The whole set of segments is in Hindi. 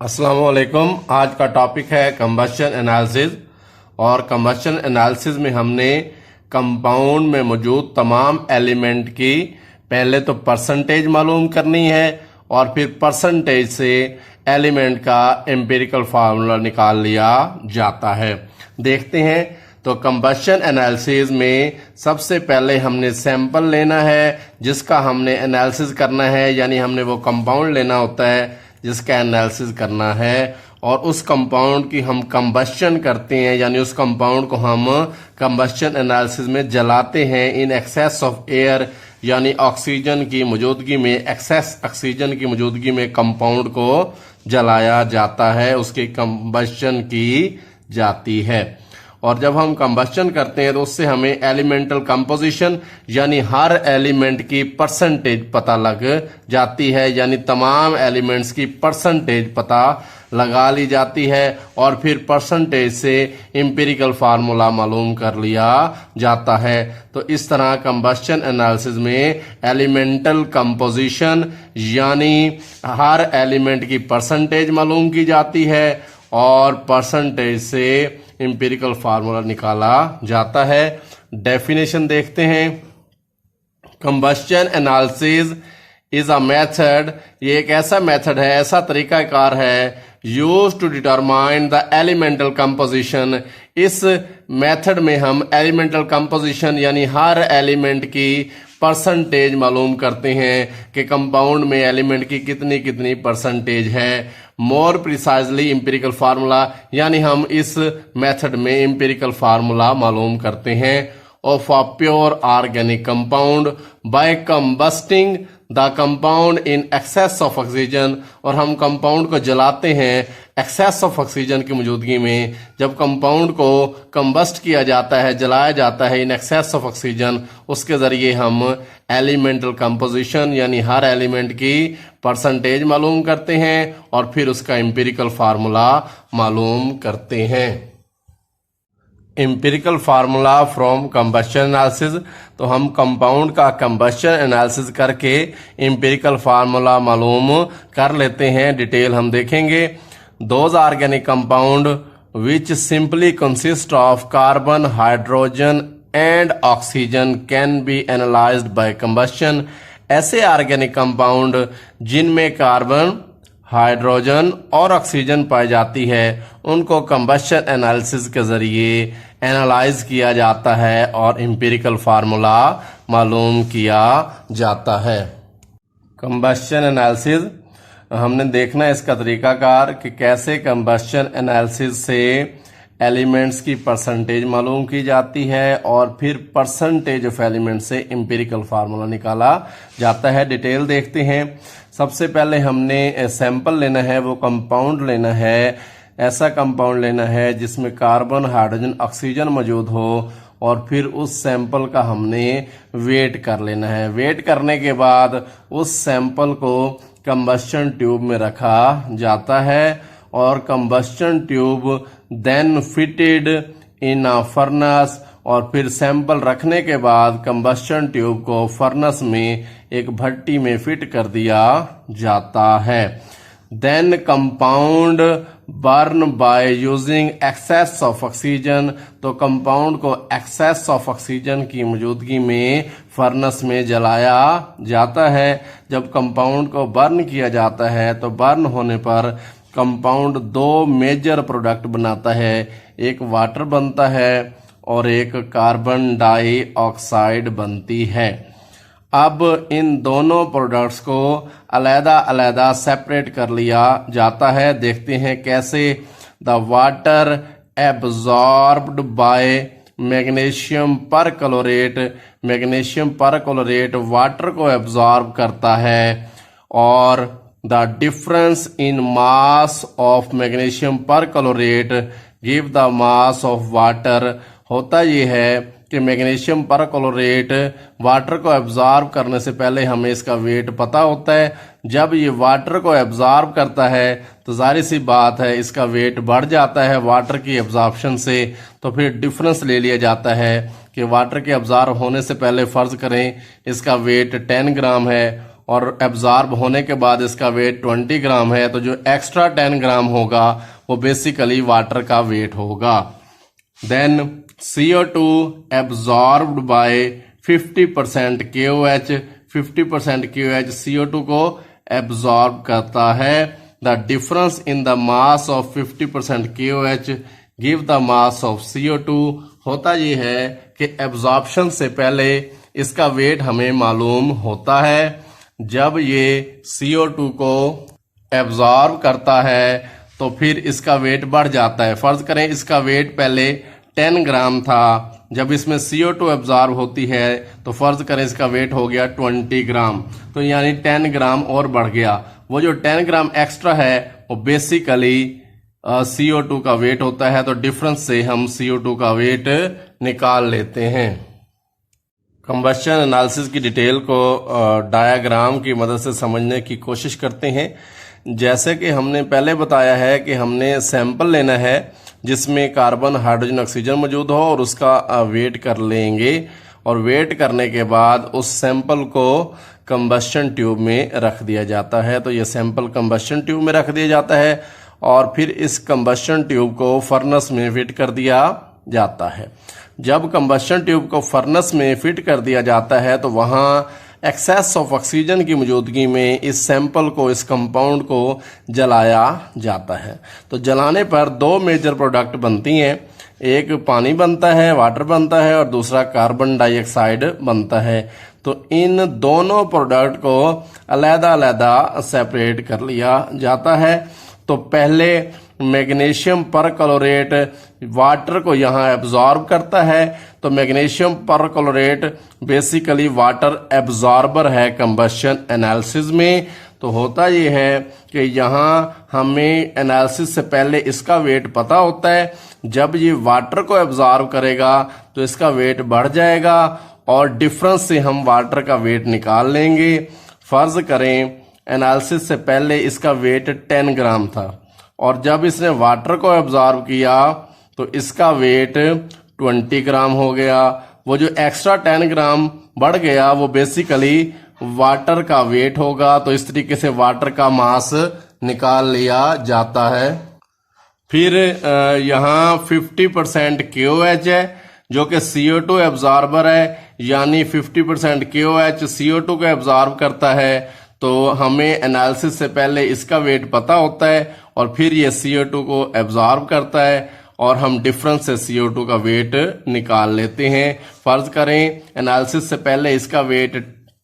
अस्सलाम वालेकुम। आज का टॉपिक है कंबशन एनालिसिस। और कंबशन एनालिसिस में हमने कंपाउंड में मौजूद तमाम एलिमेंट की पहले तो परसेंटेज मालूम करनी है और फिर परसेंटेज से एलिमेंट का एम्पिरिकल फार्मूला निकाल लिया जाता है। देखते हैं तो कंबशन एनालिसिस में सबसे पहले हमने सैंपल लेना है जिसका हमने एनालिसिस करना है, यानी हमने वो कंपाउंड लेना होता है जिसका एनालिसिस करना है और उस कंपाउंड की हम कंबशन करते हैं, यानी उस कंपाउंड को हम कंबशन एनालिसिस में जलाते हैं इन एक्सेस ऑफ एयर, यानी ऑक्सीजन की मौजूदगी में, एक्सेस ऑक्सीजन की मौजूदगी में कंपाउंड को जलाया जाता है, उसकी कंबशन की जाती है। और जब हम कंबशन करते हैं तो उससे हमें एलिमेंटल कंपोजिशन यानी हर एलिमेंट की परसेंटेज पता लग जाती है, यानी तमाम एलिमेंट्स की परसेंटेज पता लगा ली जाती है और फिर परसेंटेज से एम्पिरिकल फार्मूला मालूम कर लिया जाता है। तो इस तरह कंबशन एनालिसिस में एलिमेंटल कंपोजिशन यानी हर एलिमेंट की परसेंटेज मालूम की जाती है और परसेंटेज से एम्पिरिकल फार्मूला निकाला जाता है। डेफिनेशन देखते हैं। Combustion analysis is a method, ये एक ऐसा मेथड है, ऐसा तरीकाकार है use to determine the elemental composition. इस मेथड में हम एलिमेंटल कंपोजिशन यानी हर एलिमेंट की परसेंटेज मालूम करते हैं कि कंपाउंड में एलिमेंट की कितनी कितनी परसेंटेज है। मोर प्रिसाइजली एम्पिरिकल फार्मूला, यानी हम इस मेथड में एम्पिरिकल फार्मूला मालूम करते हैं of a pure organic compound by combusting the compound in excess of oxygen. और हम कंपाउंड को जलाते हैं एक्सेस ऑफ ऑक्सीजन की मौजूदगी में। जब कंपाउंड को कंबस्ट किया जाता है, जलाया जाता है इन एक्सेस ऑफ ऑक्सीजन, उसके जरिए हम एलिमेंटल कंपोजिशन यानी हर एलिमेंट की परसेंटेज मालूम करते हैं और फिर उसका एम्पिरिकल फार्मूला मालूम करते हैं। Empirical formula from combustion analysis, तो हम कंपाउंड का कंबशन एनालिसिस करके एम्पिरिकल फार्मूला मालूम कर लेते हैं। डिटेल हम देखेंगे। Those organic compound which simply consist of carbon, hydrogen and oxygen can be analyzed by combustion. ऐसे ऑर्गेनिक कंपाउंड जिनमें कार्बन, हाइड्रोजन और ऑक्सीजन पाई जाती है उनको कंबशन एनालिसिस के जरिए एनालाइज किया जाता है और एम्पिरिकल फार्मूला मालूम किया जाता है। कंबशन एनालिसिस हमने देखना है इसका तरीकाकार कि कैसे कंबशन एनालिसिस से एलिमेंट्स की परसेंटेज मालूम की जाती है और फिर परसेंटेज ऑफ एलिमेंट से एम्पिरिकल फार्मूला निकाला जाता है। डिटेल देखते हैं। सबसे पहले हमने सैंपल लेना है, वो कंपाउंड लेना है, ऐसा कंपाउंड लेना है जिसमें कार्बन, हाइड्रोजन, ऑक्सीजन मौजूद हो और फिर उस सैंपल का हमने वेट कर लेना है। वेट करने के बाद उस सैंपल को कंबशन ट्यूब में रखा जाता है और combustion tube then fitted in a furnace, और फिर सैंपल रखने के बाद कंबशन ट्यूब को फर्नेस में एक भट्टी में फिट कर दिया जाता है। Then compound burn by using excess of oxygen, तो कंपाउंड को एक्सेस ऑफ ऑक्सीजन की मौजूदगी में फर्नेस में जलाया जाता है। जब कंपाउंड को बर्न किया जाता है तो बर्न होने पर कंपाउंड दो मेजर प्रोडक्ट बनाता है, एक वाटर बनता है और एक कार्बन डाइऑक्साइड बनती है। अब इन दोनों प्रोडक्ट्स को अलग अलग सेपरेट कर लिया जाता है। देखते हैं कैसे। The water absorbed bye magnesium perchlorate, magnesium perchlorate water को एब्जॉर्ब करता है और the difference in mass of magnesium perchlorate give the mass of water. होता यह है कि मैग्नीशियम परक्लोरेट वाटर को एब्जॉर्ब करने से पहले हमें इसका वेट पता होता है। जब ये वाटर को एब्जॉर्ब करता है तो जाहिर सी बात है इसका वेट बढ़ जाता है वाटर की एब्जॉर्प्शन से। तो फिर डिफरेंस ले लिया जाता है कि वाटर के एब्जॉर्ब होने से पहले फर्ज करें इसका वेट 10 ग्राम है और एब्जॉर्ब होने के बाद इसका वेट 20 ग्राम है, तो जो एक्स्ट्रा 10 ग्राम होगा वो बेसिकली वाटर का वेट होगा। Then CO2 absorbed by 50% KOH, 50% KOH CO2 को एब्जॉर्ब करता है। The difference in the mass of 50% KOH give the mass of CO2। होता ये है कि एब्जॉर्प्शन से पहले इसका वेट हमें मालूम होता है। जब ये CO2 को एब्जॉर्ब करता है तो फिर इसका वेट बढ़ जाता है। फर्ज करें इसका वेट पहले 10 ग्राम था, जब इसमें CO2 एब्जॉर्ब होती है तो फर्ज करें इसका वेट हो गया 20 ग्राम, तो यानी 10 ग्राम और बढ़ गया। वो जो 10 ग्राम एक्स्ट्रा है वो बेसिकली CO2 का वेट होता है, तो डिफरेंस से हम CO2 का वेट निकाल लेते हैं। कंबस्शन एनालिसिस की डिटेल को डायग्राम की मदद से समझने की कोशिश करते हैं। जैसे कि हमने पहले बताया है कि हमने सैंपल लेना है जिसमें कार्बन, हाइड्रोजन, ऑक्सीजन मौजूद हो और उसका वेट कर लेंगे, और वेट करने के बाद उस सैंपल को कंबस्शन ट्यूब में रख दिया जाता है। तो ये सैंपल कंबस्शन ट्यूब में रख दिया जाता है और फिर इस कंबस्शन ट्यूब को फर्नेस में फिट कर दिया जाता है। जब कंबस्शन ट्यूब को फर्नेस में फिट कर दिया जाता है तो वहाँ एक्सेस ऑफ ऑक्सीजन की मौजूदगी में इस सैंपल को, इस कंपाउंड को जलाया जाता है। तो जलाने पर दो मेजर प्रोडक्ट बनती हैं, एक पानी बनता है, वाटर बनता है, और दूसरा कार्बन डाइऑक्साइड बनता है। तो इन दोनों प्रोडक्ट को अलग-अलग सेपरेट कर लिया जाता है। तो पहले मैग्नीशियम परक्लोरेट वाटर को यहाँ एब्जॉर्ब करता है, तो magnesium perchlorate basically water absorber है कंबस्शन एनालिसिस में। तो होता ये है कि यहाँ हमें एनालिसिस से पहले इसका वेट पता होता है। जब ये वाटर को एब्जॉर्ब करेगा तो इसका वेट बढ़ जाएगा और डिफरेंस से हम वाटर का वेट निकाल लेंगे। फर्ज करें एनालिसिस से पहले इसका वेट 10 ग्राम था और जब इसने वाटर को एब्जॉर्ब किया तो इसका वेट 20 ग्राम हो गया। वो जो एक्स्ट्रा 10 ग्राम बढ़ गया वो बेसिकली वाटर का वेट होगा। तो इस तरीके से वाटर का मास निकाल लिया जाता है। फिर यहाँ 50% KOH है जो कि CO2 एब्जॉर्बर है, यानी 50% KOH CO2 को एब्जॉर्ब करता है। तो हमें एनालिसिस से पहले इसका वेट पता होता है और फिर ये CO2 को एब्जॉर्ब करता है और हम डिफरेंस से CO2 का वेट निकाल लेते हैं। फर्ज करें एनालिसिस से पहले इसका वेट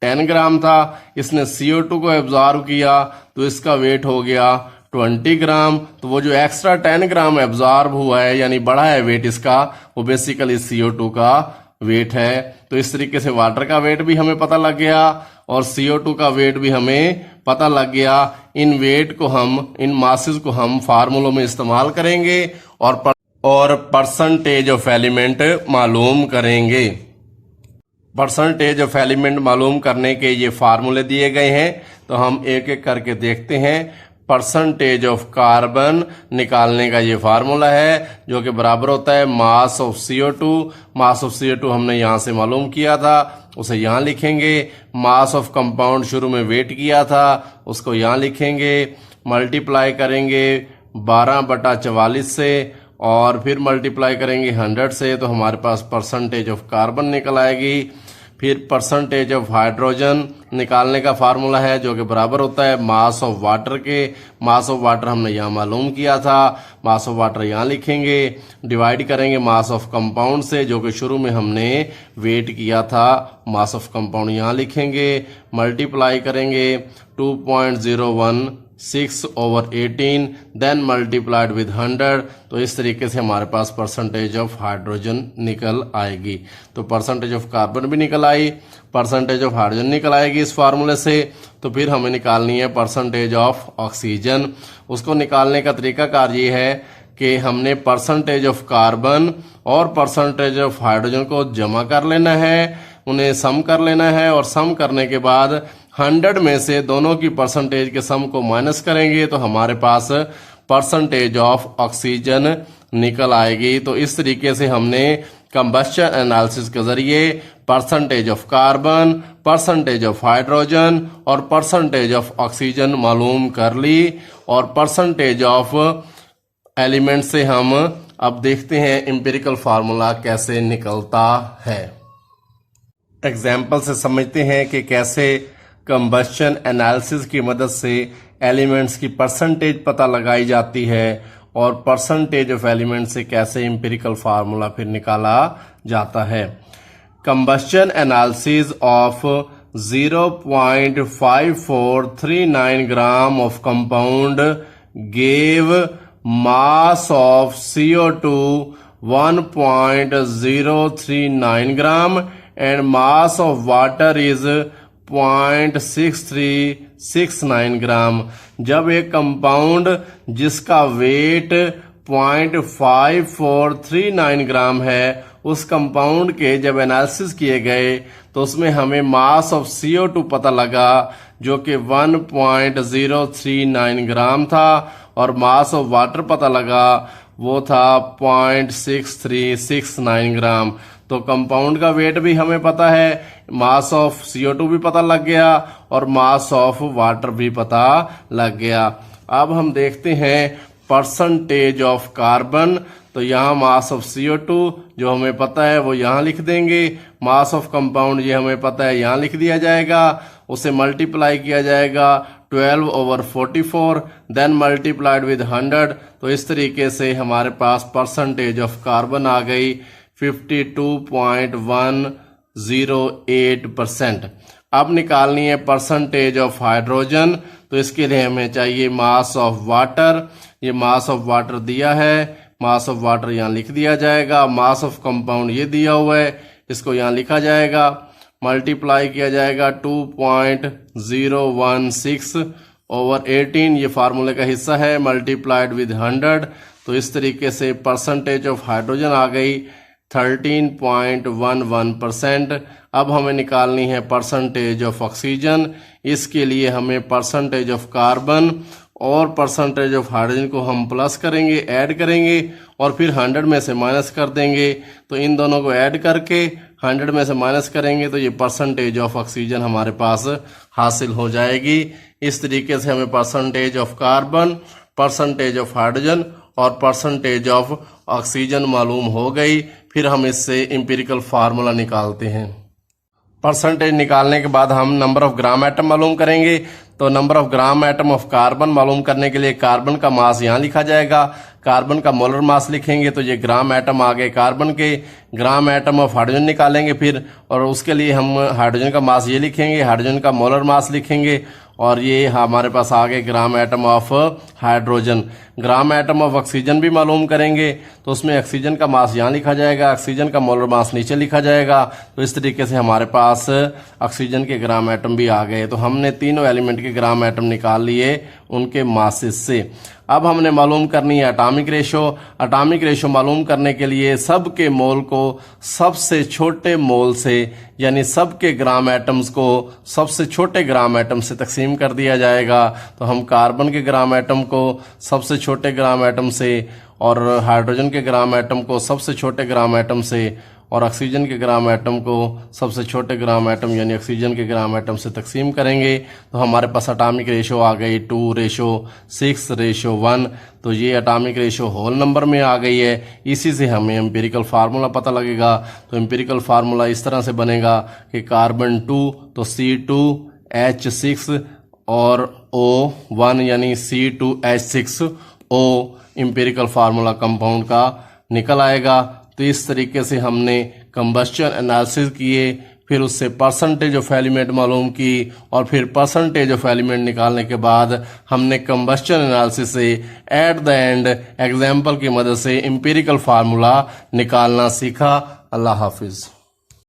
10 ग्राम था, इसने CO2 को एब्जॉर्ब किया तो इसका वेट हो गया 20 ग्राम। तो वो जो एक्स्ट्रा 10 ग्राम एब्जॉर्ब हुआ है यानी बढ़ा है वेट इसका, वो बेसिकली CO2 का वेट है। तो इस तरीके से वाटर का वेट भी हमें पता लग गया और CO2 का वेट भी हमें पता लग गया। इन वेट को हम, इन मासेस को हम फार्मूलों में इस्तेमाल करेंगे और परसेंटेज ऑफ एलिमेंट मालूम करेंगे। परसेंटेज ऑफ एलिमेंट मालूम करने के ये फार्मूले दिए गए हैं, तो हम एक एक करके देखते हैं। परसेंटेज ऑफ कार्बन निकालने का ये फार्मूला है जो कि बराबर होता है मास of CO2। Mass of CO2 हमने यहाँ से मालूम किया था, उसे यहाँ लिखेंगे। मास ऑफ कंपाउंड शुरू में वेट किया था, उसको यहाँ लिखेंगे। मल्टीप्लाई करेंगे 12/44 से और फिर मल्टीप्लाई करेंगे 100 से, तो हमारे पास परसेंटेज ऑफ कार्बन निकल आएगी। फिर परसेंटेज ऑफ हाइड्रोजन निकालने का फार्मूला है जो कि बराबर होता है मास ऑफ वाटर के। मास ऑफ वाटर हमने यहाँ मालूम किया था, मास ऑफ वाटर यहाँ लिखेंगे। डिवाइड करेंगे मास ऑफ कंपाउंड से जो कि शुरू में हमने वेट किया था, मास ऑफ कंपाउंड यहाँ लिखेंगे। मल्टीप्लाई करेंगे 2.016/18 देन मल्टीप्लाइड विद 100। तो इस तरीके से हमारे पास परसेंटेज ऑफ हाइड्रोजन निकल आएगी। तो परसेंटेज ऑफ कार्बन भी निकल आई, परसेंटेज ऑफ हाइड्रोजन निकल आएगी इस फार्मूले से। तो फिर हमें निकालनी है परसेंटेज ऑफ ऑक्सीजन। उसको निकालने का तरीकाकार ये है कि हमने परसेंटेज ऑफ कार्बन और परसेंटेज ऑफ हाइड्रोजन को जमा कर लेना है, उन्हें सम कर लेना है और सम करने के बाद 100 में से दोनों की परसेंटेज के सम को माइनस करेंगे तो हमारे पास परसेंटेज ऑफ ऑक्सीजन निकल आएगी। तो इस तरीके से हमने कंबस्शन एनालिसिस के ज़रिए percentage of carbon, percentage of hydrogen और परसेंटेज ऑफ ऑक्सीजन मालूम कर ली। और परसेंटेज ऑफ एलिमेंट से हम अब देखते हैं एम्पिरिकल फार्मूला कैसे निकलता है। एग्जाम्पल से समझते हैं कि कैसे कंबस्शन एनालिसिस की मदद से एलिमेंट्स की परसेंटेज पता लगाई जाती है और परसेंटेज ऑफ एलिमेंट से कैसे एम्पिरिकल फार्मूला फिर निकाला जाता है। Combustion analysis of 0.5439 gram of compound gave mass of CO2 1.039 gram and mass of water is 0.6369 ग्राम। जब एक कंपाउंड जिसका वेट 0.5439 ग्राम है उस कंपाउंड के जब एनालिसिस किए गए तो उसमें हमें मास ऑफ CO2 पता लगा जो कि 1.039 ग्राम था और मास ऑफ वाटर पता लगा वो था 0.6369 ग्राम। तो कंपाउंड का वेट भी हमें पता है, मास ऑफ CO2 भी पता लग गया और मास ऑफ वाटर भी पता लग गया। अब हम देखते हैं परसेंटेज ऑफ कार्बन। तो यहाँ मास ऑफ CO2 जो हमें पता है वो यहाँ लिख देंगे, मास ऑफ कंपाउंड ये हमें पता है यहाँ लिख दिया जाएगा, उसे मल्टीप्लाई किया जाएगा 12/44 देन मल्टीप्लाइड विद 100। तो इस तरीके से हमारे पास परसेंटेज ऑफ कार्बन आ गई 52.108%। अब निकालनी है परसेंटेज ऑफ हाइड्रोजन। तो इसके लिए हमें चाहिए मास ऑफ वाटर। ये मास ऑफ वाटर दिया है, मास ऑफ वाटर यहाँ लिख दिया जाएगा। मास ऑफ कंपाउंड ये दिया हुआ है, इसको यहाँ लिखा जाएगा, मल्टीप्लाई किया जाएगा 2.016/18। ये फार्मूले का हिस्सा है, मल्टीप्लाइड विद 100। तो इस तरीके से परसेंटेज ऑफ हाइड्रोजन आ गई 13.11%। अब हमें निकालनी है परसेंटेज ऑफ ऑक्सीजन। इसके लिए हमें परसेंटेज ऑफ कार्बन और परसेंटेज ऑफ हाइड्रोजन को हम प्लस करेंगे, ऐड करेंगे और फिर 100 में से माइनस कर देंगे। तो इन दोनों को ऐड करके 100 में से माइनस करेंगे तो ये परसेंटेज ऑफ ऑक्सीजन हमारे पास हासिल हो जाएगी। इस तरीके से हमें percentage of carbon, percentage of hydrogen और परसेंटेज ऑफ ऑक्सीजन मालूम हो गई। फिर हम इससे एम्पिरिकल फार्मूला निकालते हैं। परसेंटेज निकालने के बाद हम नंबर ऑफ ग्राम एटम मालूम करेंगे। तो number of gram atom of carbon मालूम करने के लिए कार्बन का मास यहाँ लिखा जाएगा, कार्बन का मोलर मास लिखेंगे तो ये ग्राम एटम आ गए कार्बन के। ग्राम एटम ऑफ हाइड्रोजन निकालेंगे फिर, और उसके लिए हम हाइड्रोजन का मास ये लिखेंगे, हाइड्रोजन का मोलर मास लिखेंगे और ये हमारे पास आ गए gram atom of hydrogen. Gram atom of oxygen भी मालूम करेंगे तो उसमें ऑक्सीजन का मास यहाँ लिखा जाएगा, ऑक्सीजन का मोलर मास नीचे लिखा जाएगा। तो इस तरीके से हमारे पास ऑक्सीजन के ग्राम एटम भी आ गए। तो हमने तीनों एलिमेंट के ग्राम एटम निकाल लिए उनके मासेस से। अब हमने मालूम करनी है एटॉमिक रेशो। एटॉमिक रेशो मालूम करने के लिए सबके मोल को सबसे छोटे मोल से, यानी सबके ग्राम एटम्स को सबसे छोटे ग्राम एटम से तकसीम कर दिया जाएगा। तो हम कार्बन के ग्राम एटम को सबसे छोटे ग्राम एटम से और हाइड्रोजन के ग्राम एटम को सबसे छोटे ग्राम एटम से और ऑक्सीजन के ग्राम एटम को सबसे छोटे ग्राम एटम यानी ऑक्सीजन के ग्राम एटम से तकसीम करेंगे। तो हमारे पास एटॉमिक रेशो आ गई 2:6:1। तो ये एटॉमिक रेशो होल नंबर में आ गई है। इसी से हमें एम्पिरिकल फार्मूला पता लगेगा। तो एम्पिरिकल फार्मूला इस तरह से बनेगा कि कार्बन 2 तो C2H6 और O1 यानी C2H6O एम्पिरिकल फार्मूला कंपाउंड का निकल आएगा। तो इस तरीके से हमने कंबस्शन एनालिसिस किए, फिर उससे परसेंटेज ऑफ एलिमेंट मालूम की और फिर परसेंटेज ऑफ एलिमेंट निकालने के बाद हमने कंबस्शन एनालिसिस से एट द एंड एग्जाम्पल की मदद से एम्पिरिकल फार्मूला निकालना सीखा। अल्लाह हाफिज़।